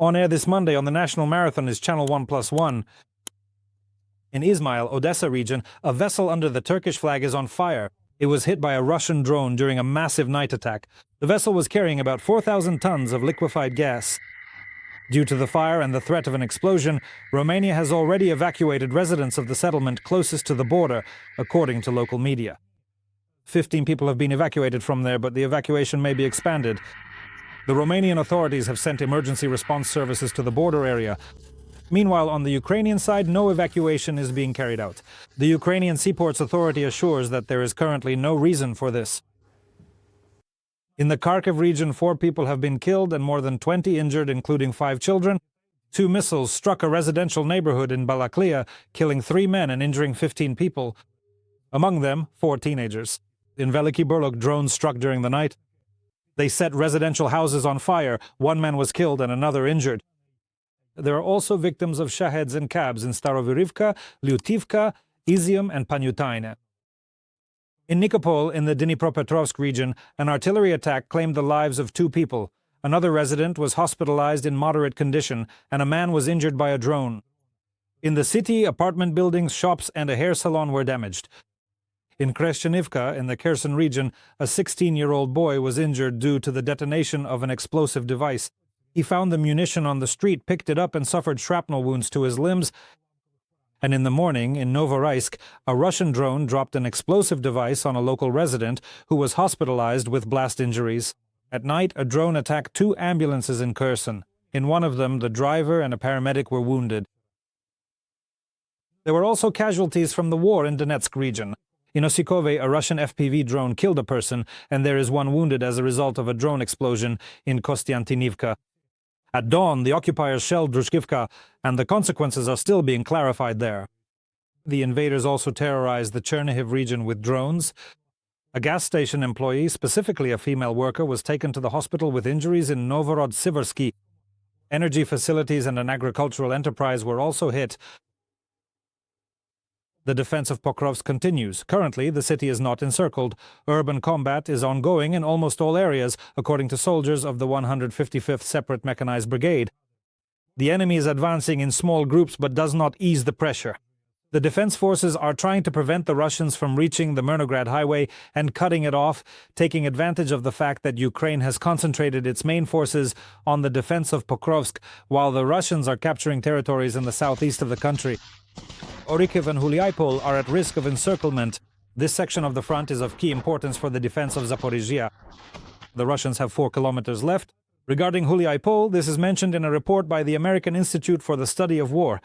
On air this Monday on the National Marathon is Channel 1+1. In Izmail, Odessa region, a vessel under the Turkish flag is on fire. It was hit by a Russian drone during a massive night attack. The vessel was carrying about 4,000 tons of liquefied gas. Due to the fire and the threat of an explosion, Romania has already evacuated residents of the settlement closest to the border, according to local media. 15 people have been evacuated from there, but the evacuation may be expanded. The Romanian authorities have sent emergency response services to the border area. Meanwhile, on the Ukrainian side, no evacuation is being carried out. The Ukrainian Seaports Authority assures that there is currently no reason for this. In the Kharkiv region, 4 people have been killed and more than 20 injured, including 5 children. 2 missiles struck a residential neighborhood in Balaklia, killing 3 men and injuring 15 people, among them 4 teenagers. In Veliki Burluk, drones struck during the night. They set residential houses on fire. 1 man was killed and another injured. There are also victims of shaheds and cabs in Starovirivka, Lyutivka, Izium and Panyutaina. In Nikopol, in the Dnipropetrovsk region, an artillery attack claimed the lives of 2 people. Another resident was hospitalized in moderate condition, and a man was injured by a drone. In the city, apartment buildings, shops and a hair salon were damaged. In Kreshenivka, in the Kherson region, a 16-year-old boy was injured due to the detonation of an explosive device. He found the munition on the street, picked it up and suffered shrapnel wounds to his limbs. And in the morning, in Novorossiysk, a Russian drone dropped an explosive device on a local resident who was hospitalized with blast injuries. At night, a drone attacked 2 ambulances in Kherson. In one of them, the driver and a paramedic were wounded. There were also casualties from the war in Donetsk region. In Osikove, a Russian FPV drone killed a person, and there is 1 wounded as a result of a drone explosion in Kostiantynivka. At dawn, the occupiers shelled Druzhkivka, and the consequences are still being clarified there. The invaders also terrorized the Chernyshov region with drones. A gas station employee, specifically a female worker, was taken to the hospital with injuries in Novorod-Siversky. Energy facilities and an agricultural enterprise were also hit. The defense of Pokrovsk continues. Currently, the city is not encircled. Urban combat is ongoing in almost all areas, according to soldiers of the 155th Separate Mechanized Brigade. The enemy is advancing in small groups but does not ease the pressure. The defense forces are trying to prevent the Russians from reaching the Myrnograd highway and cutting it off, taking advantage of the fact that Ukraine has concentrated its main forces on the defense of Pokrovsk, while the Russians are capturing territories in the southeast of the country. Orikhiv and Huliaipol are at risk of encirclement. This section of the front is of key importance for the defense of Zaporizhzhia. The Russians have 4 kilometers left. Regarding Huliaipol, this is mentioned in a report by the American Institute for the Study of War.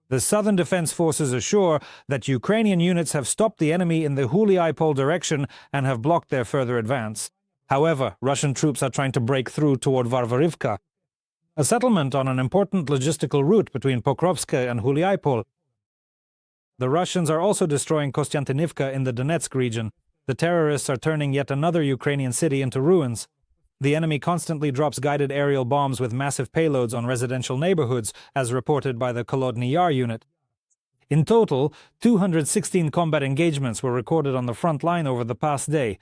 The Southern Defense Forces assure that Ukrainian units have stopped the enemy in the Huliaipol direction and have blocked their further advance. However, Russian troops are trying to break through toward Varvarivka, a settlement on an important logistical route between Pokrovsk and Huliaipol. The Russians are also destroying Kostiantynivka in the Donetsk region. The terrorists are turning yet another Ukrainian city into ruins. The enemy constantly drops guided aerial bombs with massive payloads on residential neighborhoods, as reported by the Kolodny Yar unit. In total, 216 combat engagements were recorded on the front line over the past day.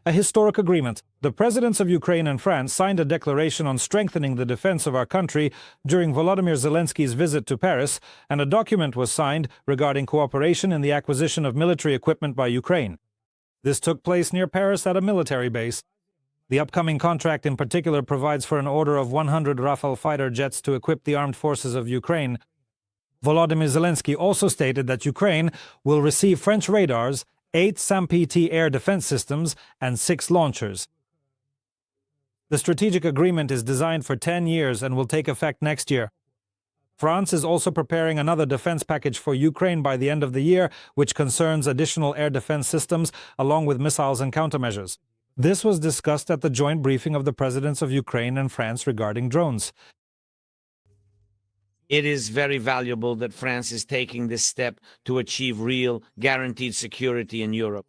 A historic agreement. The presidents of Ukraine and France signed a declaration on strengthening the defense of our country during Volodymyr Zelensky's visit to Paris, and a document was signed regarding cooperation in the acquisition of military equipment by Ukraine. This took place near Paris at a military base. The upcoming contract in particular provides for an order of 100 Rafale fighter jets to equip the armed forces of Ukraine. Volodymyr Zelensky also stated that Ukraine will receive French radars, 8 SAM-PT air defense systems, and 6 launchers. The strategic agreement is designed for 10 years and will take effect next year. France is also preparing another defense package for Ukraine by the end of the year, which concerns additional air defense systems along with missiles and countermeasures. This was discussed at the joint briefing of the presidents of Ukraine and France regarding drones. It is very valuable that France is taking this step to achieve real, guaranteed security in Europe.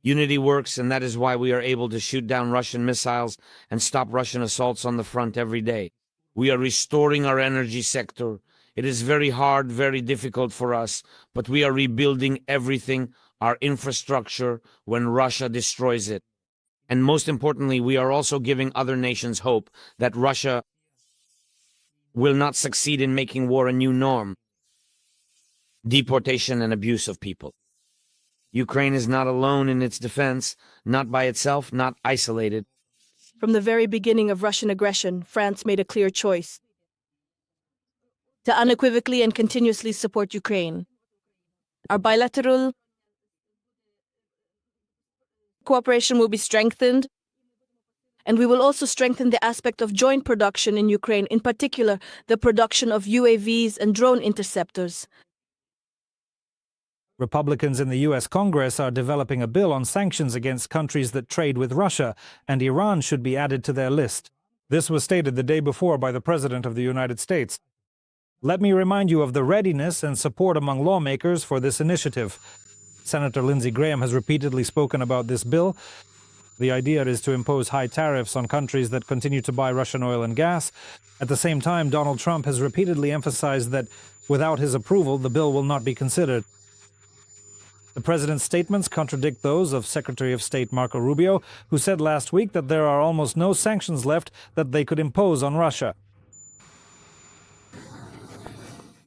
Unity works, and that is why we are able to shoot down Russian missiles and stop Russian assaults on the front every day. We are restoring our energy sector. It is very hard, very difficult for us, but we are rebuilding everything, our infrastructure, when Russia destroys it. And most importantly, we are also giving other nations hope that Russia will not succeed in making war a new norm, deportation and abuse of people. Ukraine is not alone in its defense, not by itself, not isolated. From the very beginning of Russian aggression, France made a clear choice to unequivocally and continuously support Ukraine. Our bilateral cooperation will be strengthened, and we will also strengthen the aspect of joint production in Ukraine, in particular the production of UAVs and drone interceptors. Republicans in the U.S. Congress are developing a bill on sanctions against countries that trade with Russia, and Iran should be added to their list. This was stated the day before by the President of the United States. Let me remind you of the readiness and support among lawmakers for this initiative. Senator Lindsey Graham has repeatedly spoken about this bill. The idea is to impose high tariffs on countries that continue to buy Russian oil and gas. At the same time, Donald Trump has repeatedly emphasized that without his approval, the bill will not be considered. The president's statements contradict those of Secretary of State Marco Rubio, who said last week that there are almost no sanctions left that they could impose on Russia.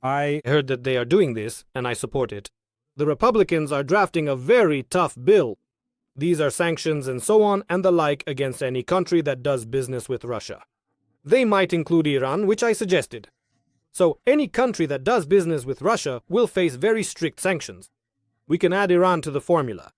I heard that they are doing this, and I support it. The Republicans are drafting a very tough bill. These are sanctions and so on and the like against any country that does business with Russia. They might include Iran, which I suggested. So any country that does business with Russia will face very strict sanctions. We can add Iran to the formula.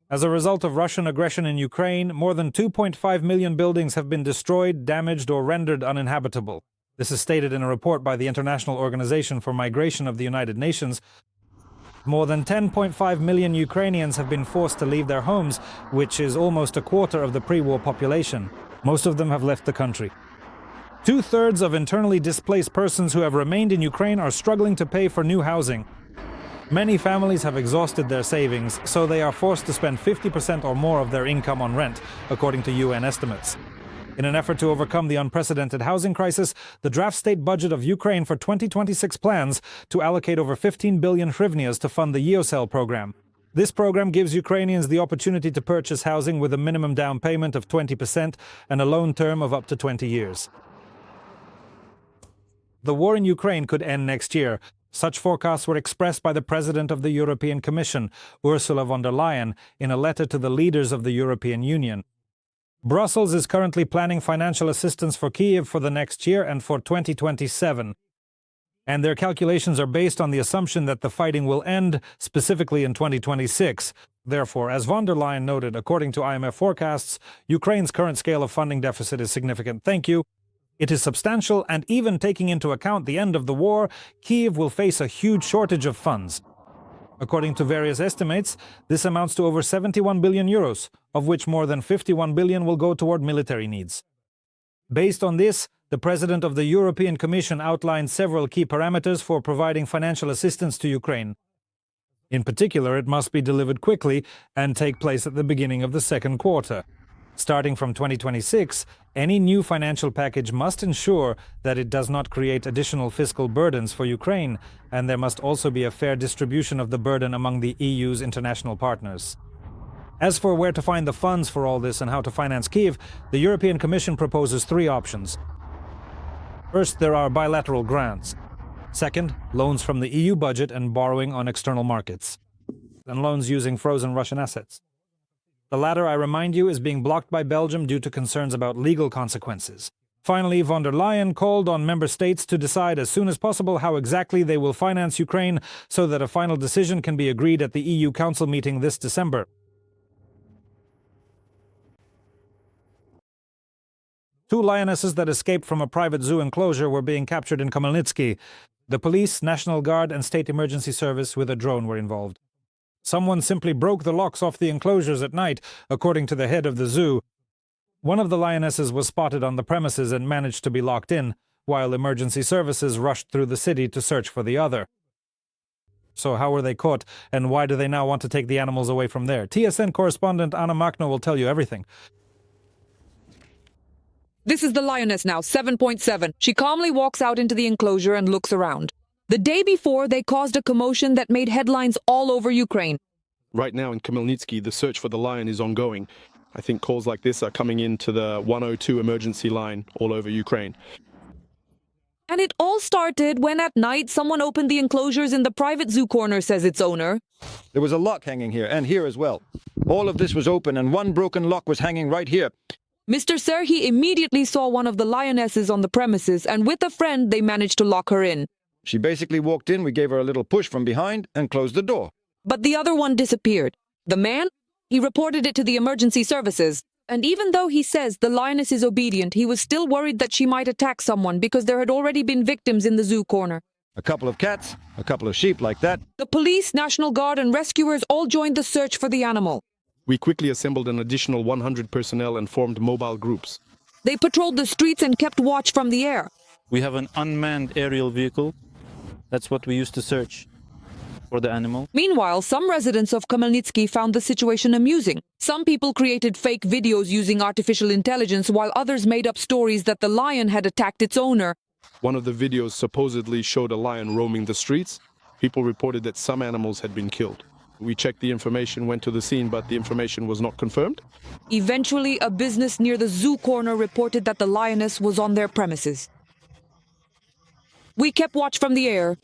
As a result of Russian aggression in Ukraine, more than 2.5 million buildings have been destroyed, damaged, or rendered uninhabitable. This is stated in a report by the International Organization for Migration of the United Nations. More than 10.5 million Ukrainians have been forced to leave their homes, which is almost a quarter of the pre-war population. Most of them have left the country. 2/3 of internally displaced persons who have remained in Ukraine are struggling to pay for new housing. Many families have exhausted their savings, so they are forced to spend 50% or more of their income on rent, according to UN estimates. In an effort to overcome the unprecedented housing crisis, the draft state budget of Ukraine for 2026 plans to allocate over 15 billion hryvnias to fund the EOSEL program. This program gives Ukrainians the opportunity to purchase housing with a minimum down payment of 20% and a loan term of up to 20 years. The war in Ukraine could end next year. Such forecasts were expressed by the President of the European Commission, Ursula von der Leyen, in a letter to the leaders of the European Union. Brussels is currently planning financial assistance for Kyiv for the next year and for 2027. And their calculations are based on the assumption that the fighting will end, specifically in 2026. Therefore, as von der Leyen noted, according to IMF forecasts, Ukraine's current scale of funding deficit is significant. Thank you. It is substantial, and even taking into account the end of the war, Kyiv will face a huge shortage of funds. According to various estimates, this amounts to over 71 billion euros, of which more than 51 billion will go toward military needs. Based on this, the President of the European Commission outlined several key parameters for providing financial assistance to Ukraine. In particular, it must be delivered quickly and take place at the beginning of the second quarter. Starting from 2026, any new financial package must ensure that it does not create additional fiscal burdens for Ukraine, and there must also be a fair distribution of the burden among the EU's international partners. As for where to find the funds for all this and how to finance Kyiv, the European Commission proposes 3 options. First, there are bilateral grants. Second, loans from the EU budget and borrowing on external markets. And loans using frozen Russian assets. The latter, I remind you, is being blocked by Belgium due to concerns about legal consequences. Finally, von der Leyen called on member states to decide as soon as possible how exactly they will finance Ukraine so that a final decision can be agreed at the EU Council meeting this December. Two lionesses that escaped from a private zoo enclosure were being captured in Khmelnytskyi. The police, National Guard, and State Emergency Service with a drone were involved. Someone simply broke the locks off the enclosures at night, according to the head of the zoo. One of the lionesses was spotted on the premises and managed to be locked in, while emergency services rushed through the city to search for the other. So how were they caught, and why do they now want to take the animals away from there? TSN correspondent Anna Makno will tell you everything. This is the lioness now, 7.7. She calmly walks out into the enclosure and looks around. The day before, they caused a commotion that made headlines all over Ukraine. Right now in Khmelnytskyi, the search for the lion is ongoing. I think calls like this are coming into the 102 emergency line all over Ukraine. And it all started when at night someone opened the enclosures in the private zoo corner, says its owner. There was a lock hanging here and here as well. All of this was open and one broken lock was hanging right here. Mr. Serhiy immediately saw one of the lionesses on the premises, and with a friend they managed to lock her in. She basically walked in, we gave her a little push from behind and closed the door. But the other one disappeared. The man? He reported it to the emergency services. And even though he says the lioness is obedient, he was still worried that she might attack someone because there had already been victims in the zoo corner. A couple of cats, a couple of sheep like that. The police, National Guard and rescuers all joined the search for the animal. We quickly assembled an additional 100 personnel and formed mobile groups. They patrolled the streets and kept watch from the air. We have an unmanned aerial vehicle. That's what we used to search for the animal. Meanwhile, some residents of Khmelnytskyi found the situation amusing. Some people created fake videos using artificial intelligence, while others made up stories that the lion had attacked its owner. One of the videos supposedly showed a lion roaming the streets. People reported that some animals had been killed. We checked the information, went to the scene, but the information was not confirmed. Eventually, a business near the zoo corner reported that the lioness was on their premises. We kept watch from the air.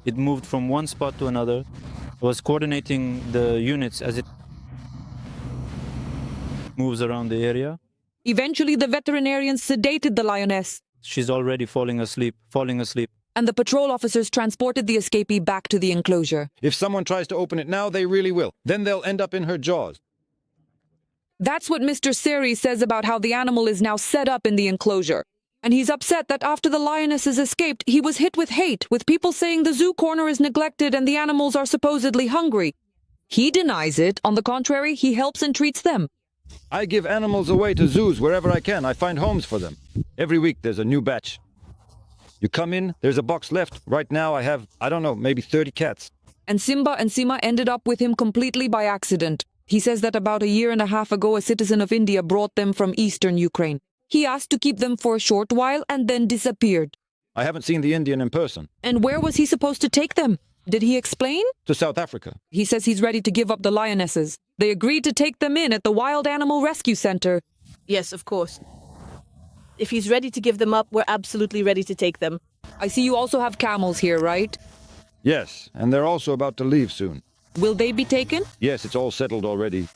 It moved from one spot to another. I was coordinating the units as it moves around the area. Eventually, the veterinarians sedated the lioness. She's already falling asleep. And the patrol officers transported the escapee back to the enclosure. If someone tries to open it now, they really will. Then they'll end up in her jaws. That's what Mr. Serhiy says about how the animal is now set up in the enclosure. And he's upset that after the lionesses escaped, he was hit with hate, with people saying the zoo corner is neglected and the animals are supposedly hungry. He denies it. On the contrary, he helps and treats them. I give animals away to zoos wherever I can. I find homes for them. Every week there's a new batch. You come in, there's a box left. Right now I have, I don't know, maybe 30 cats. And Simba and Sima ended up with him completely by accident. He says that about a year and a half ago, a citizen of India brought them from eastern Ukraine. He asked to keep them for a short while and then disappeared. I haven't seen the Indian in person. And where was he supposed to take them? Did he explain? To South Africa. He says he's ready to give up the lionesses. They agreed to take them in at the Wild Animal Rescue Center. Yes, of course. If he's ready to give them up, we're absolutely ready to take them. I see you also have camels here, right? Yes, and they're also about to leave soon. Will they be taken? Yes, it's all settled already.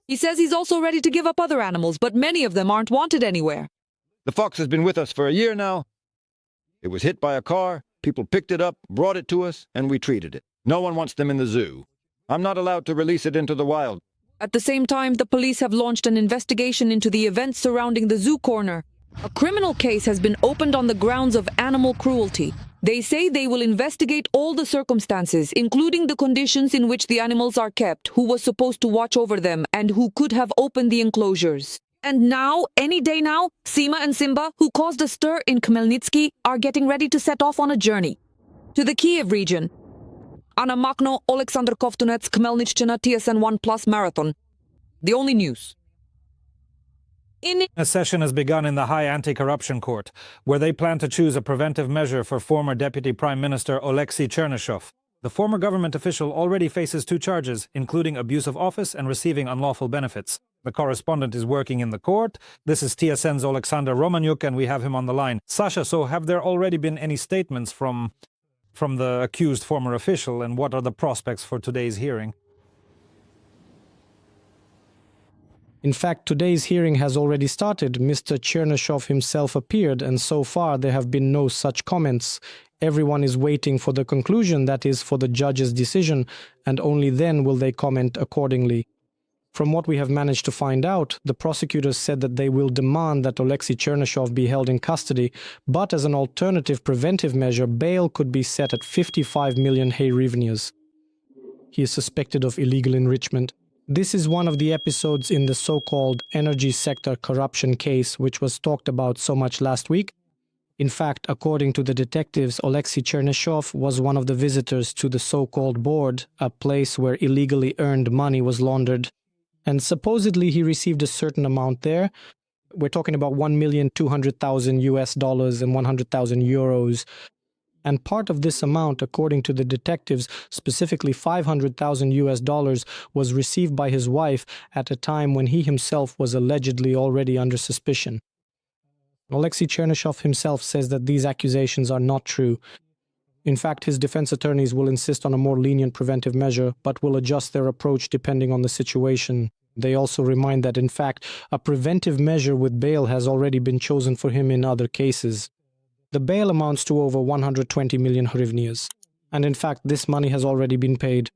He says he's also ready to give up other animals, but many of them aren't wanted anywhere. The fox has been with us for a year now. It was hit by a car, people picked it up, brought it to us, and we treated it. No one wants them in the zoo. I'm not allowed to release it into the wild. At the same time, the police have launched an investigation into the events surrounding the zoo corner. A criminal case has been opened on the grounds of animal cruelty. They say they will investigate all the circumstances, including the conditions in which the animals are kept, who was supposed to watch over them, and who could have opened the enclosures. And now, any day now, Sima and Simba, who caused a stir in Khmelnytskyi, are getting ready to set off on a journey to the Kiev region. Anna Makno, Alexander Kovtunets, Khmelnytskyi, TSN1+ Marathon. The only news. A session has begun in the High Anti-Corruption Court, where they plan to choose a preventive measure for former Deputy Prime Minister Oleksiy Chernyshov. The former government official already faces 2 charges, including abuse of office and receiving unlawful benefits. The correspondent is working in the court. This is TSN's Alexander Romanyuk, and we have him on the line. Sasha, so have there already been any statements from the accused former official, and what are the prospects for today's hearing? In fact, today's hearing has already started. Mr. Chernyshov himself appeared, and so far there have been no such comments. Everyone is waiting for the conclusion, that is, for the judge's decision, and only then will they comment accordingly. From what we have managed to find out, the prosecutors said that they will demand that Oleksiy Chernyshov be held in custody, but as an alternative preventive measure, bail could be set at 55 million hryvnias. He is suspected of illegal enrichment. This is one of the episodes in the so-called energy sector corruption case, which was talked about so much last week. In fact, according to the detectives, Oleksiy Chernyshov was one of the visitors to the so-called board, a place where illegally earned money was laundered. And supposedly he received a certain amount there. We're talking about $1,200,000 US and 100,000 euros. And part of this amount, according to the detectives, specifically $500,000 was received by his wife at a time when he himself was allegedly already under suspicion. Alexei Chernyshov himself says that these accusations are not true. In fact, his defense attorneys will insist on a more lenient preventive measure, but will adjust their approach depending on the situation. They also remind that, in fact, a preventive measure with bail has already been chosen for him in other cases. The bail amounts to over 120 million hryvnias, and in fact this money has already been paid.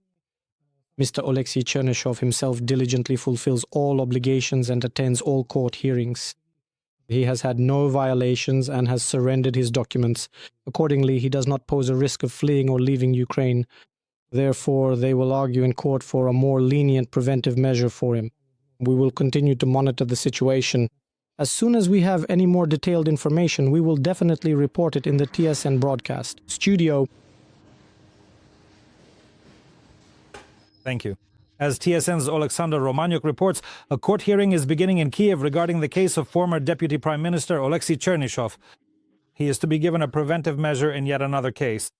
Mr. Alexei Chernyshov himself diligently fulfills all obligations and attends all court hearings. He has had no violations and has surrendered his documents. Accordingly, he does not pose a risk of fleeing or leaving Ukraine. Therefore, they will argue in court for a more lenient preventive measure for him. We will continue to monitor the situation. As soon as we have any more detailed information, we will definitely report it in the TSN broadcast. Studio. Thank you. As TSN's Alexander Romaniuk reports, a court hearing is beginning in Kiev regarding the case of former Deputy Prime Minister Alexei Chernyshov. He is to be given a preventive measure in yet another case.